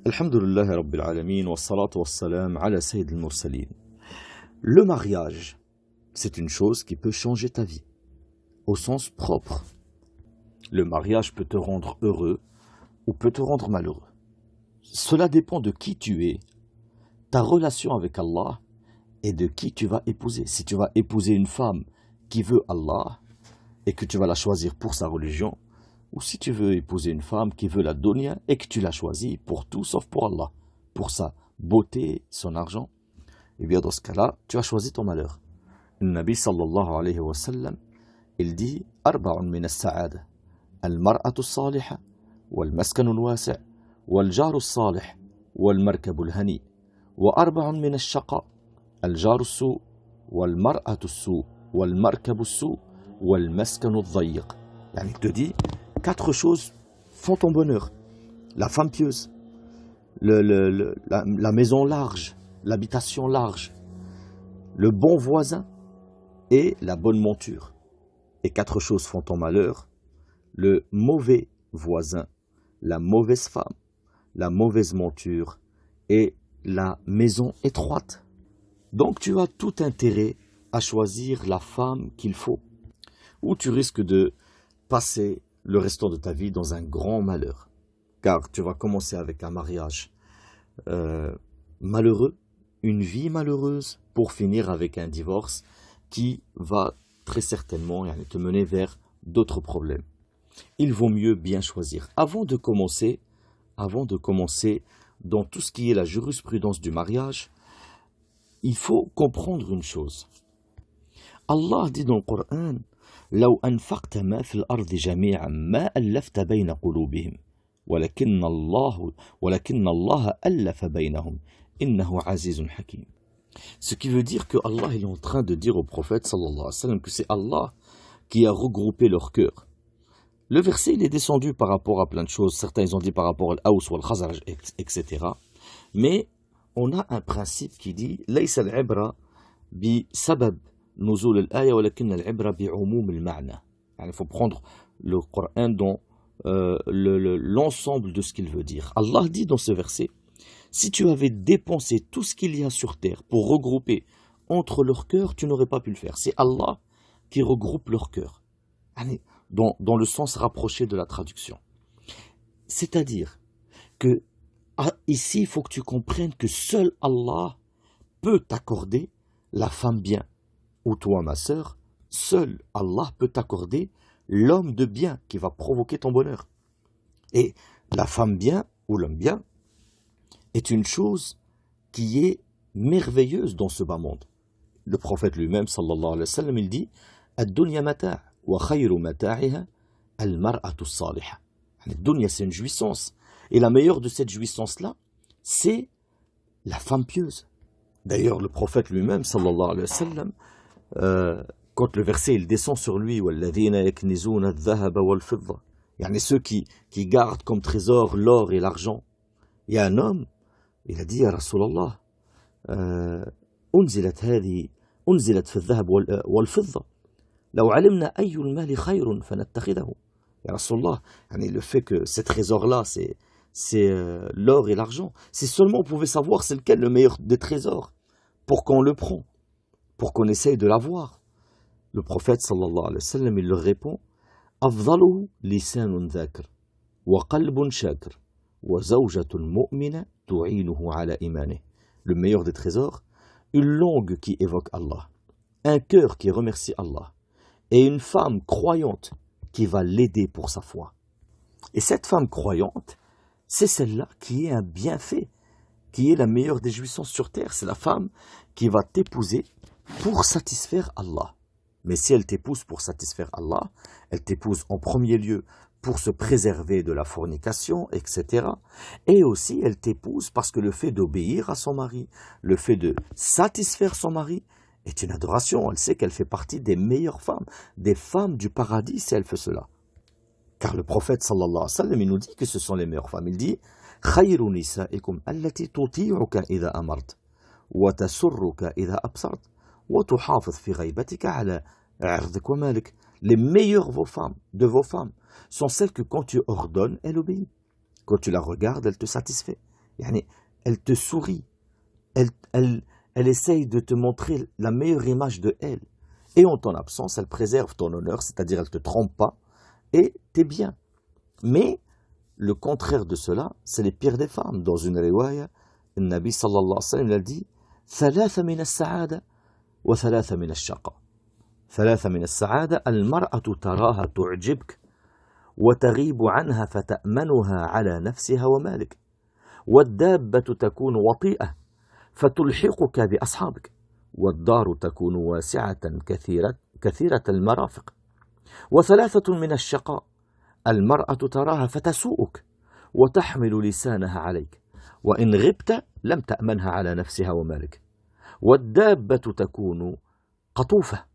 Alhamdulillah Rabbil Alamin wa salatu wa salam ala Sayyid al-Mursalin. Le mariage, c'est une chose qui peut changer ta vie, au sens propre. Le mariage peut te rendre heureux ou peut te rendre malheureux. Cela dépend de qui tu es, ta relation avec Allah et de qui tu vas épouser. Si tu vas épouser une femme qui veut Allah et que tu vas la choisir pour sa religion, ou si tu veux épouser une femme qui veut la dunya et que tu l'as choisie pour tout sauf pour Allah, pour sa beauté, son argent, eh bien dans ce cas-là, tu as choisi ton malheur. Le Nabi sallallahu alayhi wa sallam, il dit « Arba'un min as-sa'ada, al-mar'atu as-saliha, wal-maskanu al-wasi' wal-jaru as-salih, wal-markabu al-hani, wa arba'un min ash-shaqa, al-jaru as-su' wal-mar'atu as-su' wal-markabu as-su' wal-maskanu ad-dayiq » Yani, il te dit, 4 choses font ton bonheur. La femme pieuse, la maison large, l'habitation large, le bon voisin et la bonne monture. Et 4 choses font ton malheur, le mauvais voisin, la mauvaise femme, la mauvaise monture et la maison étroite. Donc tu as tout intérêt à choisir la femme qu'il faut, ou tu risques de passer le restant de ta vie dans un grand malheur. Car tu vas commencer avec un mariage malheureux, une vie malheureuse, pour finir avec un divorce qui va très certainement te mener vers d'autres problèmes. Il vaut mieux bien choisir. Avant de commencer dans tout ce qui est la jurisprudence du mariage, il faut comprendre une chose. Allah dit dans le Coran: لو أنفقت ما في الأرض جميعا ما ألفت بين قلوبهم ولكن الله ألف بينهم إنه عزيز حكيم. Ce qui veut dire que Allah est en train de dire au prophète sallallahu alayhi wa sallam que c'est Allah qui a regroupé leur cœur. Le verset il est descendu par rapport à plein de choses. Certains ils ont dit par rapport à al-Aws ou al-Khazraj, etc. Mais on a un principe qui dit ليس العبرة بسبب نزول الآية ولكن العبرة بعموم المعنى. Il faut prendre le Coran dans l'ensemble de ce qu'il veut dire. Allah dit dans ce verset: si tu avais dépensé tout ce qu'il y a sur terre pour regrouper entre leurs cœurs, tu n'aurais pas pu le faire. C'est Allah qui regroupe leurs cœurs, dans le sens rapproché de la traduction. C'est-à-dire que ici, il faut que tu comprennes que seul Allah peut t'accorder la femme bien. Ou toi, ma sœur, seul Allah peut t'accorder l'homme de bien qui va provoquer ton bonheur. Et la femme bien ou l'homme bien est une chose qui est merveilleuse dans ce bas monde. Le prophète lui-même, sallallahu alayhi wa sallam, il dit: Ad-dunya mata' wa khayru mata'iha al-mar'atu as-salihah. La dunya, c'est une jouissance. Et la meilleure de cette jouissance-là, c'est la femme pieuse. D'ailleurs, le prophète lui-même, sallallahu alayhi wa sallam, quand le verset il descend sur lui, ceux qui gardent comme trésor l'or et l'argent, il y a un homme, il a dit: Ya Rasulallah, أنزلت في الذهب والفضة لو علمنا أي المال خير فنتخذه. Ya Rasulallah, le fait que ces trésors-là, c'est l'or et l'argent, si seulement on pouvait savoir c'est lequel le meilleur des trésors, pour qu'on le prend, pour qu'on essaye de l'avoir. Le prophète sallallahu alayhi wa sallam, il leur répond: أفضله لسان ذاكر وقلب شاكر وزوجة مؤمنة تعينه على إيمانه. Le meilleur des trésors, une langue qui évoque Allah, un cœur qui remercie Allah, et une femme croyante qui va l'aider pour sa foi. Et cette femme croyante, c'est celle-là qui est un bienfait, qui est la meilleure des jouissances sur terre. C'est la femme qui va t'épouser pour satisfaire Allah. Mais si elle t'épouse pour satisfaire Allah, elle t'épouse en premier lieu pour se préserver de la fornication, etc. Et aussi, elle t'épouse parce que le fait d'obéir à son mari, le fait de satisfaire son mari, est une adoration. Elle sait qu'elle fait partie des meilleures femmes, des femmes du paradis si elle fait cela. Car le prophète sallallahu alayhi wa sallam, il nous dit que ce sont les meilleures femmes. Il dit: خير نسائكم التي تطيعك إذا أمرت وتسرك إذا أبصرت وتحافظ في غيبتك على عرضك ومالك. Les meilleures de vos femmes sont celles que quand tu ordonnes, elle obéit. Quand tu la regardes, elle te satisfait. يعني elle te sourit, elle essaye de te montrer la meilleure image de elle. Et en ton absence, elle préserve ton honneur, c'est-à-dire elle ne te trompe pas, et t'es bien. Mais le contraire de cela, c'est les pires des femmes. Dans une riwaya, le Nabi sallallahu alayhi wa sallam a dit ثلاثة من السعادة وثلاثة من الشقاء. ثلاثة من السعادة المرأة تراها تعجبك وتغيب عنها فتأمنها على نفسها ومالك والدابة تكون وطيئة فتلحقك بأصحابك والدار تكون واسعة كثيرة المرافق وثلاثة من الشقاء المرأة تراها فتسوءك وتحمل لسانها عليك وإن غبت لم تأمنها على نفسها ومالك والدابة تكون قطوفة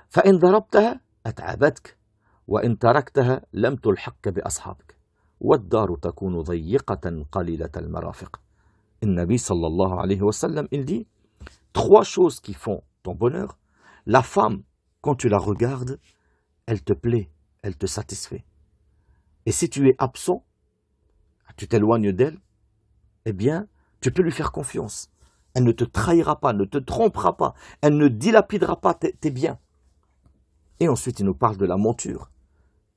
فإن ضربتها أتعبتك وإن تركتها لم تلحقك بأصحابك والدار تكون ضيقة قليلة المرافق. النبي صلى الله عليه وسلم il dit trois choses qui font ton bonheur. La femme, quand tu la regardes, elle te plaît, elle te satisfait. Et si tu es absent, tu t'éloignes d'elle, eh bien, tu peux lui faire confiance. Elle ne te trahira pas, ne te trompera pas, elle ne dilapidera pas tes biens. Et ensuite, il nous parle de la monture,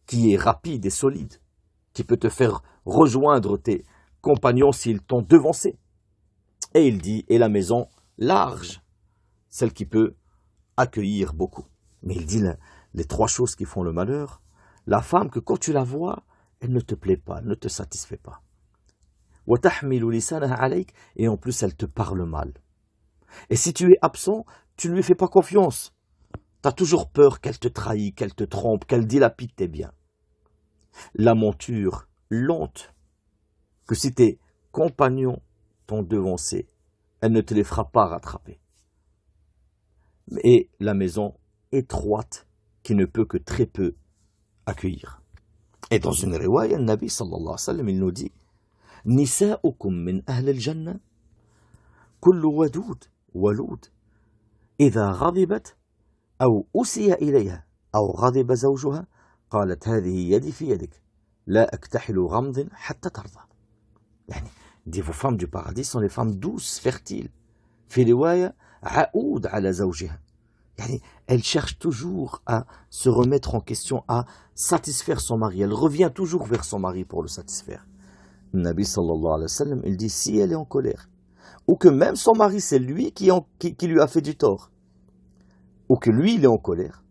qui est rapide et solide, qui peut te faire rejoindre tes compagnons s'ils t'ont devancé. Et il dit, et la maison large, celle qui peut accueillir beaucoup. Mais il dit les trois choses qui font le malheur. La femme, que quand tu la vois, elle ne te plaît pas, elle ne te satisfait pas. Et en plus, elle te parle mal. Et si tu es absent, tu ne lui fais pas confiance. Tu as toujours peur qu'elle te trahisse, qu'elle te trompe, qu'elle dilapide tes biens. La monture lente, que si tes compagnons t'ont devancé, elle ne te les fera pas rattraper. Et la maison étroite, qui ne peut que très peu accueillir. Et dans une riwaya, le Nabi sallallahu alayhi wa sallam, il nous dit نساؤكم من أهل الجنة كل ودود ولود إذا غضبت أو أسي إليها أو غضب زوجها قالت هذه يدي في يدك لا أكتحل غمض حتى ترضى. يعني dit vos femmes du paradis sont les femmes douces, fertiles. في رواية عؤود على زوجها. يعني elle cherche toujours à se remettre en question, à satisfaire son mari. Elle revient toujours vers son mari pour le satisfaire. Le Nabi sallallahu alayhi wa sallam, il dit si elle est en colère, ou que même son mari c'est lui qui lui a fait du tort, ou que lui il est en colère,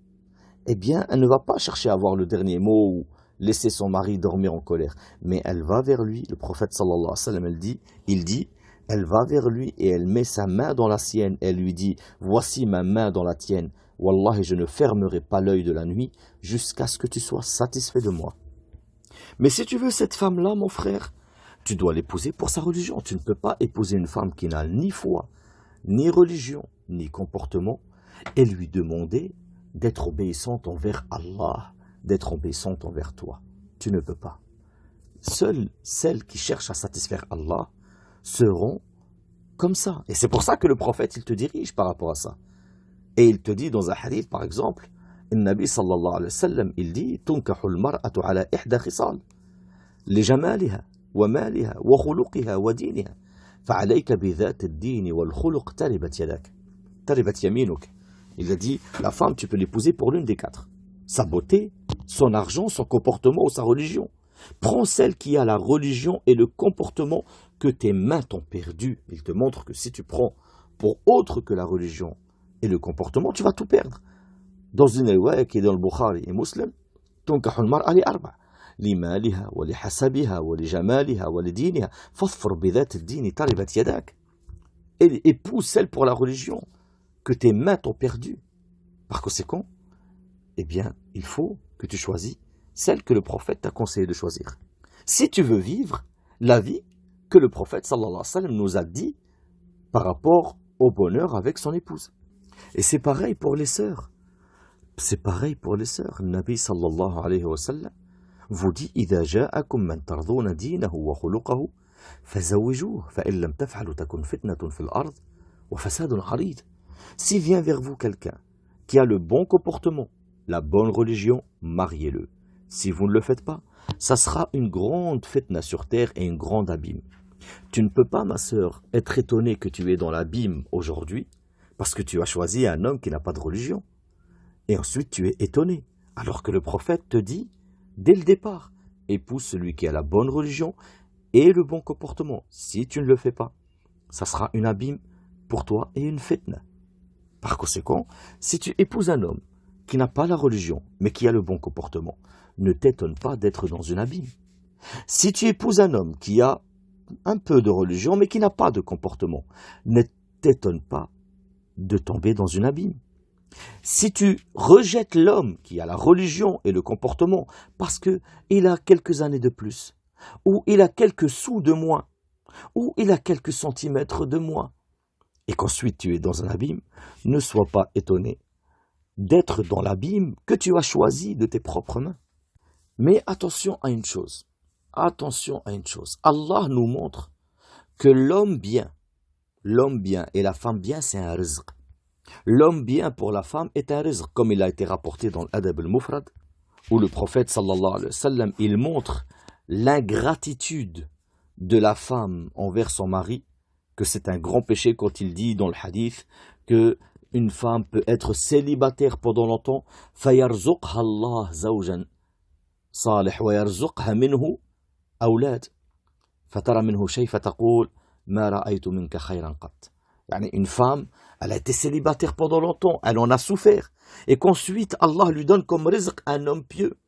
eh bien elle ne va pas chercher à avoir le dernier mot ou laisser son mari dormir en colère, mais elle va vers lui. Le prophète sallallahu alayhi wa sallam, il dit elle va vers lui et elle met sa main dans la sienne, elle lui dit voici ma main dans la tienne, wallahi je ne fermerai pas l'œil de la nuit jusqu'à ce que tu sois satisfait de moi. Mais si tu veux cette femme-là, mon frère, tu dois l'épouser pour sa religion. Tu ne peux pas épouser une femme qui n'a ni foi, ni religion, ni comportement, et lui demander d'être obéissante envers Allah, d'être obéissante envers toi. Tu ne peux pas. Seules celles qui cherchent à satisfaire Allah seront comme ça. Et c'est pour ça que le prophète, il te dirige par rapport à ça. Et il te dit dans un hadith, par exemple, le Nabi sallallahu alayhi wa sallam, il dit « Tunkahu al-mar'atu ala ihda khisal, li jamaliha, ومالها وخلقها ودينها فعليك بذات الدين والخلق تربت يدك تربت يمينك. Il a dit la femme tu peux l'épouser pour l'une des quatre, sa beauté, son argent, son comportement ou sa religion. Prends celle qui a la religion et le comportement que tes mains t'ont perdu. Il te montre que si tu prends pour autre que la religion et le comportement, tu vas tout perdre. Dans une riwaya qui est dans le Bukhari et Muslim, تنكح المرأة لأربع لمالها ولحسبها ولجمالها ولدينها فاظفر بذات الدين تربت يداك. Et épouse celle pour la religion que tes mains t'ont perdu. Par conséquent, eh bien, il faut que tu choisis celle que le prophète t'a conseillé de choisir. Si tu veux vivre la vie que le prophète sallallahu alayhi wa sallam nous a dit par rapport au bonheur avec son épouse. Et c'est pareil pour les sœurs. C'est pareil pour les sœurs. Le Nabi sallallahu alayhi wa sallam vous dit إذا جاءكم من ترضون دينه وخلقه فزوجوه فإن لم تفعلوا تكن فتنة في الأرض وفساد عريض. Si vient vers vous quelqu'un qui a le bon comportement, la bonne religion, mariez-le. Si vous ne le faites pas, ça sera une grande fitna sur terre et une grande abîme. Tu ne peux pas, ma sœur, être étonnée que tu es dans l'abîme aujourd'hui parce que tu as choisi un homme qui n'a pas de religion. Et ensuite tu es étonné, alors que le prophète te dit, dès le départ, épouse celui qui a la bonne religion et le bon comportement. Si tu ne le fais pas, ça sera une abîme pour toi et une fitna. Par conséquent, si tu épouses un homme qui n'a pas la religion, mais qui a le bon comportement, ne t'étonne pas d'être dans une abîme. Si tu épouses un homme qui a un peu de religion, mais qui n'a pas de comportement, ne t'étonne pas de tomber dans une abîme. Si tu rejettes l'homme qui a la religion et le comportement parce qu'il a quelques années de plus, ou il a quelques sous de moins, ou il a quelques centimètres de moins, et qu'ensuite tu es dans un abîme, ne sois pas étonné d'être dans l'abîme que tu as choisi de tes propres mains. Mais attention à une chose, Allah nous montre que l'homme bien et la femme bien, c'est un rizq. L'homme bien pour la femme est un rizq, comme il a été rapporté dans l'Adab al-Mufrad, où le prophète sallallahu alayhi wa sallam, il montre l'ingratitude de la femme envers son mari, que c'est un grand péché quand il dit dans le hadith que une femme peut être célibataire pendant longtemps, فَيَرْزُقْهَا اللَّهُ زَوْجًا صَالِحًا وَيَرْزُقْهَا مِنْهُ أَوْلَادًا فَتَرَى مِنْهُ شَيْءٍ فَتَقُولُ مَا رَأَيْتُ مِنْكَ خَيْرًا قَطْ. Yani une femme, elle a été célibataire pendant longtemps, elle en a souffert, et qu'ensuite Allah lui donne comme rizq un homme pieux,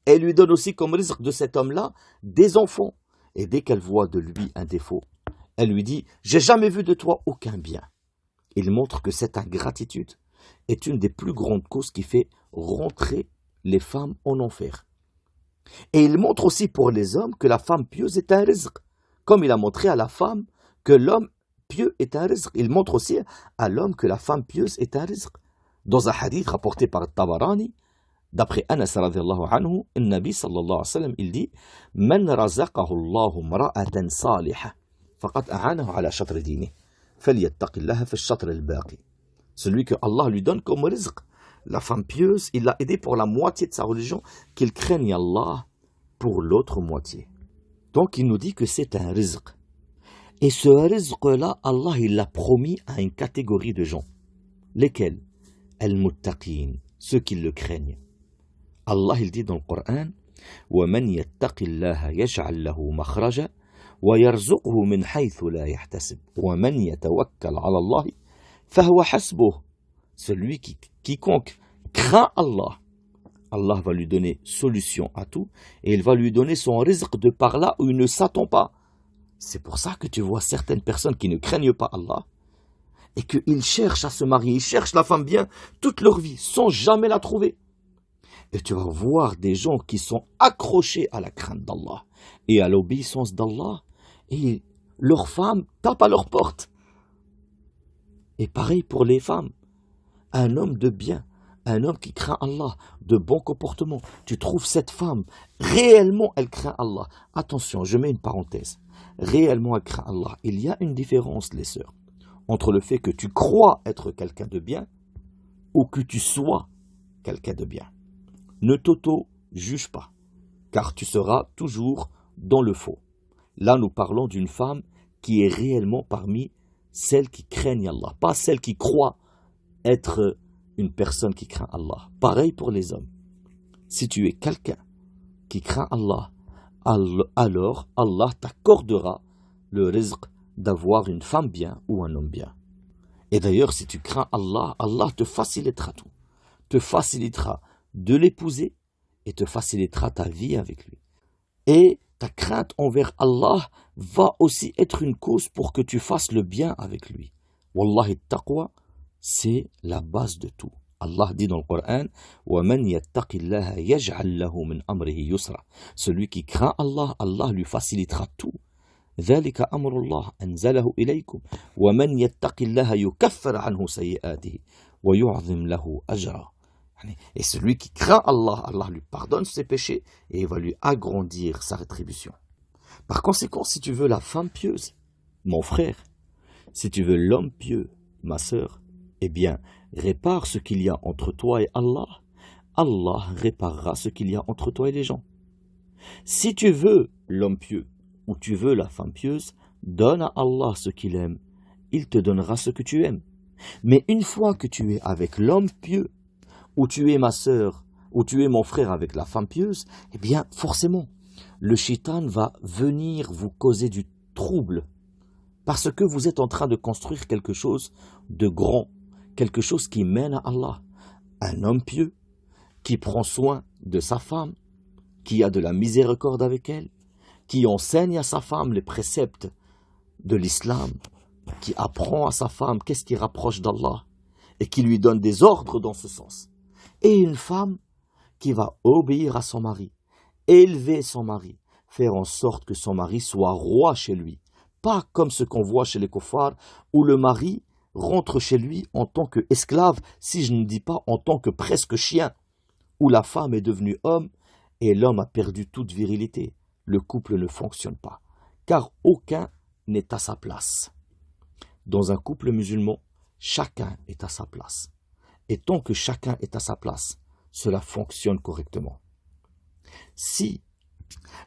et lui donne aussi comme rizq de cet homme-là des enfants. Et dès qu'elle voit de lui un défaut, elle lui dit « J'ai jamais vu de toi aucun bien ». Il montre que cette ingratitude est une des plus grandes causes qui fait rentrer les femmes en enfer. Et il montre aussi pour les hommes que la femme pieuse est un rizq, comme il a montré à la femme que l'homme pieux est un rizq. Il montre aussi à l'homme que la femme pieuse est un rizq. Dans un hadith rapporté par Tabarani, d'après Anas radhiyallahu anhu, le Nabi sallallahu alayhi wa sallam, il dit « Man razaqahu Allahu mra'atan salihah, faqad a'anahu ala shatr dini, falyattaqillaha fi shatr al-baqi » Celui que Allah lui donne comme rizq, la femme pieuse, il l'a aidé pour la moitié de sa religion, qu'il craigne Allah pour l'autre moitié. Donc il nous dit que c'est un rizq. Et ce rizq-là, Allah il l'a promis à une catégorie de gens. Lesquels? Al-muttaqin, ceux qui le craignent. Allah il dit dans le Coran وَمَنْ يَتَّقِ اللَّهَ يَجْعَلْ لَهُ مَخْرَجًا وَيَرْزُقْهُ مِنْ حَيْثُ لَا يَحْتَسِبُ وَمَنْ يَتَوَكَّلْ عَلَى اللَّهِ فَهُوَ حَسْبُهُ. Celui quiconque craint Allah, Allah va lui donner solution à tout et il va lui donner son rizq de par là où il ne s'attend pas. C'est pour ça que tu vois certaines personnes qui ne craignent pas Allah et qu'ils cherchent à se marier, ils cherchent la femme bien toute leur vie sans jamais la trouver. Et tu vas voir des gens qui sont accrochés à la crainte d'Allah et à l'obéissance d'Allah et leurs femmes tapent à leur porte. Et pareil pour les femmes. Un homme de bien, un homme qui craint Allah, de bon comportement, tu trouves cette femme, réellement elle craint Allah. Attention, je mets une parenthèse. Réellement elle craint Allah. Il y a une différence, les sœurs, entre le fait que tu crois être quelqu'un de bien ou que tu sois quelqu'un de bien. Ne t'auto-juge pas, car tu seras toujours dans le faux. Là, nous parlons d'une femme qui est réellement parmi celles qui craignent Allah, pas celles qui croient être une personne qui craint Allah. Pareil pour les hommes. Si tu es quelqu'un qui craint Allah, alors Allah t'accordera le rizq d'avoir une femme bien ou un homme bien. Et d'ailleurs, si tu crains Allah, Allah te facilitera tout. Te facilitera de l'épouser et te facilitera ta vie avec lui. Et ta crainte envers Allah va aussi être une cause pour que tu fasses le bien avec lui. Wallahi taqwa, c'est la base de tout. Allah dit dans le Coran وَمَنْ يَتَّقِ اللَّهَ يَجْعَلْ لَهُ مِنْ أَمْرِهِ يُسْرًا. Celui qui craint Allah, Allah lui facilitera tout. ذَلِكَ أَمْرُ اللَّهِ أَنْزَلَهُ إِلَيْكُمْ وَمَنْ يَتَّقِ اللَّهَ يُكَفِّرْ عَنْهُ سَيِّئَاتِهِ وَيُعْظِمْ لَهُ أَجْرًا. Et celui qui craint Allah, Allah lui pardonne ses péchés et il va lui agrandir sa rétribution. Par conséquent, si tu veux la femme pieuse, mon frère, si tu veux l'homme pieux, ma sœur, eh bien, répare ce qu'il y a entre toi et Allah. Allah réparera ce qu'il y a entre toi et les gens. Si tu veux l'homme pieux ou tu veux la femme pieuse, donne à Allah ce qu'il aime, il te donnera ce que tu aimes. Mais une fois que tu es avec l'homme pieux, ou tu es ma sœur, ou tu es mon frère avec la femme pieuse, eh bien, forcément, le shaitan va venir vous causer du trouble, parce que vous êtes en train de construire quelque chose de grand, quelque chose qui mène à Allah. Un homme pieux, qui prend soin de sa femme, qui a de la miséricorde avec elle, qui enseigne à sa femme les préceptes de l'islam, qui apprend à sa femme qu'est-ce qui rapproche d'Allah, et qui lui donne des ordres dans ce sens. Et une femme qui va obéir à son mari, élever son mari, faire en sorte que son mari soit roi chez lui. Pas comme ce qu'on voit chez les kuffars, où le mari rentre chez lui en tant qu'esclave, si je ne dis pas en tant que presque chien, où la femme est devenue homme et l'homme a perdu toute virilité. Le couple ne fonctionne pas, car aucun n'est à sa place. Dans un couple musulman, chacun est à sa place. Et tant que chacun est à sa place, cela fonctionne correctement. Si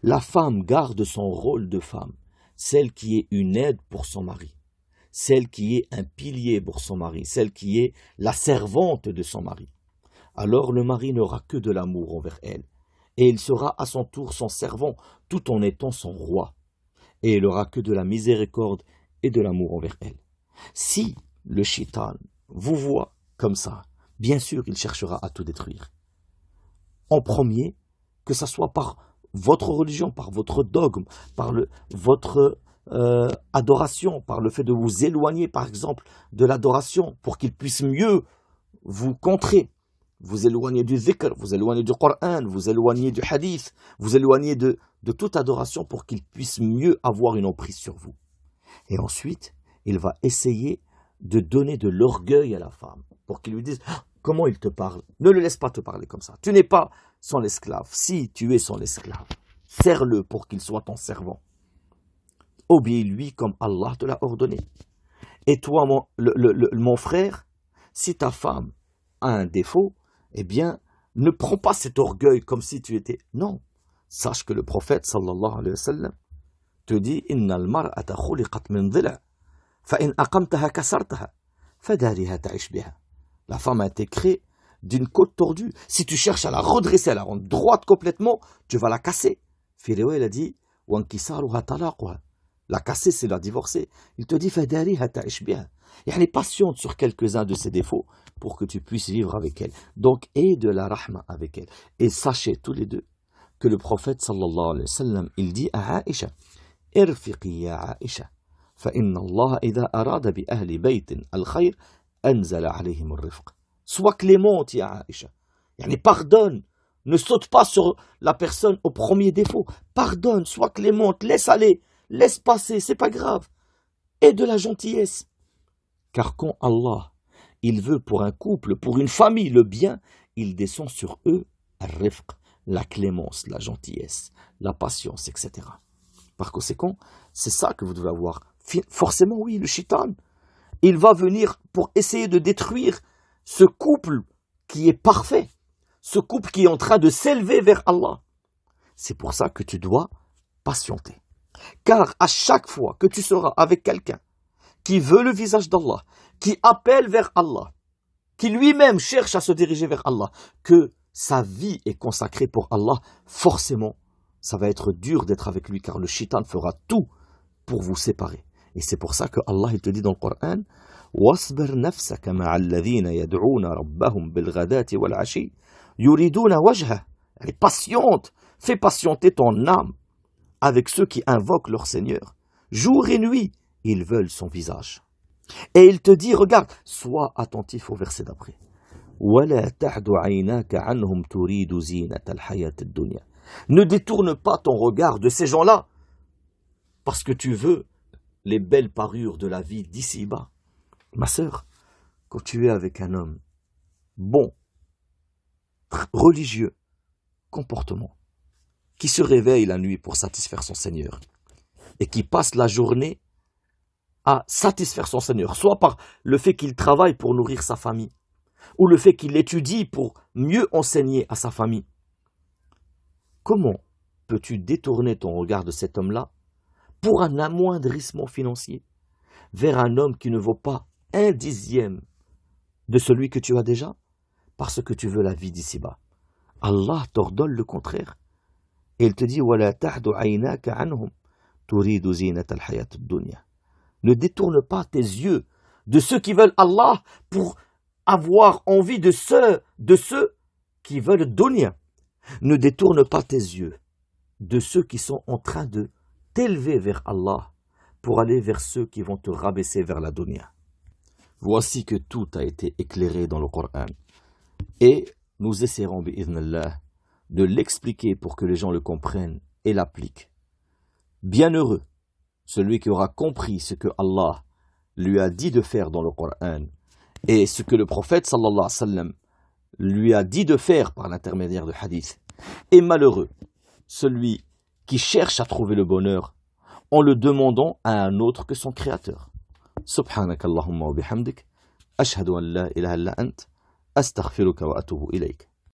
la femme garde son rôle de femme, celle qui est une aide pour son mari, celle qui est un pilier pour son mari, celle qui est la servante de son mari, alors le mari n'aura que de l'amour envers elle, et il sera à son tour son servant, tout en étant son roi, et il n'aura que de la miséricorde et de l'amour envers elle. Si le shaitan vous voit comme ça, bien sûr il cherchera à tout détruire. En premier, que ce soit par votre religion, par votre dogme, par votre adoration, par le fait de vous éloigner par exemple de l'adoration, pour qu'il puisse mieux vous contrer. Vous éloignez du dhikr, vous éloignez du Coran, vous éloignez du hadith, vous éloignez de toute adoration pour qu'il puisse mieux avoir une emprise sur vous. Et ensuite, il va essayer de donner de l'orgueil à la femme, pour qu'il lui dise « Comment il te parle ? Ne le laisse pas te parler comme ça. Tu n'es pas son esclave. Si tu es son esclave, sers-le pour qu'il soit ton servant. Obéis-lui comme Allah te l'a ordonné. Et toi, mon frère, si ta femme a un défaut, eh bien, ne prends pas cet orgueil comme si tu étais... Non, sache que le prophète, sallallahu alayhi wa sallam, te dit « Inna al-mar'ata khuliqat min dhila, fa in aqamtaha kasartaha, fa dariha ta'ish biha » La femme a été créée d'une côte tordue. Si tu cherches à la redresser, à la rendre droite complètement, tu vas la casser. Filéo, il a dit « Wankisaruha talaquha » La casser, c'est la divorcer. Il te dit « Fadariha ta'ish biha » Et elle est patiente sur quelques-uns de ses défauts pour que tu puisses vivre avec elle. Donc, aie de la rahma avec elle. Et sachez tous les deux que le prophète sallallahu alayhi wa sallam, il dit à Aïcha, « Irfiqi ya Aïcha, fa inna Allah idha arada bi ahli baytin al-khayr, anzala alayhim al-rifq. » Sois clémente, ya Aïcha. Yani pardonne. Ne saute pas sur la personne au premier défaut. Pardonne, sois clémente, laisse aller, laisse passer, c'est pas grave. Et de la gentillesse. Car quand Allah, il veut pour un couple, pour une famille, le bien, il descend sur eux al-rifq, la clémence, la gentillesse, la patience, etc. Par conséquent, c'est ça que vous devez avoir. Forcément, oui, le shaitan, il va venir pour essayer de détruire ce couple qui est parfait, ce couple qui est en train de s'élever vers Allah. C'est pour ça que tu dois patienter. Car à chaque fois que tu seras avec quelqu'un qui veut le visage d'Allah, qui appelle vers Allah, qui lui-même cherche à se diriger vers Allah, que sa vie est consacrée pour Allah, forcément, ça va être dur d'être avec lui, car le shaitan fera tout pour vous séparer. Et c'est pour ça que Allah il te dit dans le Coran, وَاصْبِرْ نَفْسَكَ مَعَ الَّذِينَ يَدْعُونَ رَبَّهُمْ بِالْغَدَاةِ وَالْعَشِيِّ يُرِيدُونَ وَجْهَهُ. Elle est patiente, fais patienter ton âme avec ceux qui invoquent leur Seigneur. Jour et nuit, ils veulent son visage. Et il te dit, regarde, sois attentif au verset d'après. وَلَا تَعْدُ عَيْنَاكَ عَنْهُمْ تُرِيدُ زِينَةَ الْحَيَاةِ الدُّنْيَا. Ne détourne pas ton regard de ces gens-là, parce que tu veux les belles parures de la vie d'ici-bas. Ma sœur, quand tu es avec un homme bon, religieux, comportement, qui se réveille la nuit pour satisfaire son Seigneur, et qui passe la journée à satisfaire son Seigneur, soit par le fait qu'il travaille pour nourrir sa famille, ou le fait qu'il étudie pour mieux enseigner à sa famille. Comment peux-tu détourner ton regard de cet homme-là pour un amoindrissement financier vers un homme qui ne vaut pas 1/10 de celui que tu as déjà, parce que tu veux la vie d'ici-bas. Allah t'ordonne le contraire. Et il te dit وَلَا تَعْدُ عَيْنَاكَ عَنْهُمْ تُرِيدُ زِينَةَ الْحَيَاةِ الدُّنْيَا. Ne détourne pas tes yeux de ceux qui veulent Allah pour avoir envie de ceux qui veulent dunya. Ne détourne pas tes yeux de ceux qui sont en train de t'élever vers Allah pour aller vers ceux qui vont te rabaisser vers la dunya. Voici que tout a été éclairé dans le Coran. Et nous essaierons, bi'idhnillah, de l'expliquer pour que les gens le comprennent et l'appliquent. Bienheureux celui qui aura compris ce que Allah lui a dit de faire dans le Coran et ce que le prophète sallallahu alayhi wa sallam lui a dit de faire par l'intermédiaire de hadith. Et malheureux celui qui cherche à trouver le bonheur en le demandant à un autre que son créateur. Subhanakallahumma wa bihamdik, ashhadu an la ilaha illa ant, astaghfiruka wa atubu ilayk.